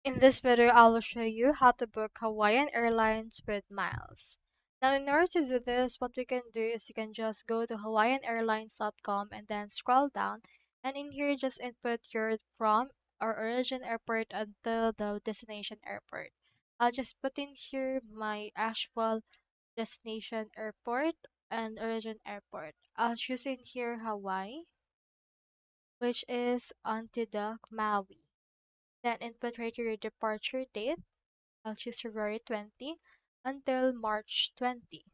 In this video, I will show you how to book Hawaiian Airlines with miles. Now, in order to do this, what we can do is you can just go to hawaiianairlines.com and then scroll down. And in here, just input your from or origin airport until the destination airport. I'll just put in here my actual destination airport and origin airport. I'll choose in here Hawaii, which is Antidoc, Maui. Then input right here your departure date. I'll choose February 20 until March 20.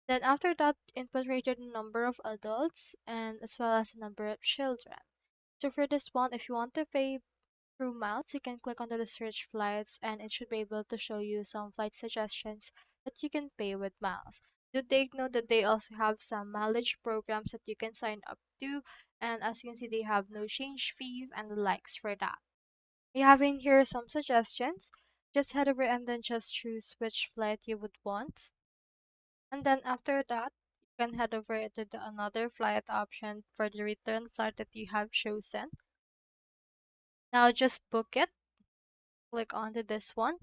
Then after that, input rated number of adults and as well as the number of children. So for this one, if you want to pay through miles, you can click on the search flights and it should be able to show you some flight suggestions that you can pay with miles. Do take note that they also have some mileage programs that you can sign up to, and as you can see, they have no change fees and the likes for that. We have in here some suggestions. Just head over and then just choose which flight you would want. And then after that, you can head over to the another flight option for the return flight that you have chosen. Now just book it. Click onto this one.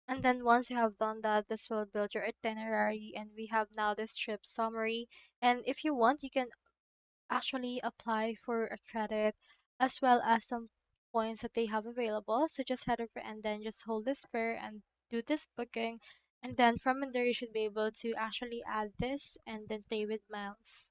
And then once you have done that, this will build your itinerary and we have now this trip summary. And if you want, you can actually apply for a credit as well as some points that they have available. So just head over and then just hold this pair and do this booking. And then from in there, you should be able to actually add this and then pay with miles.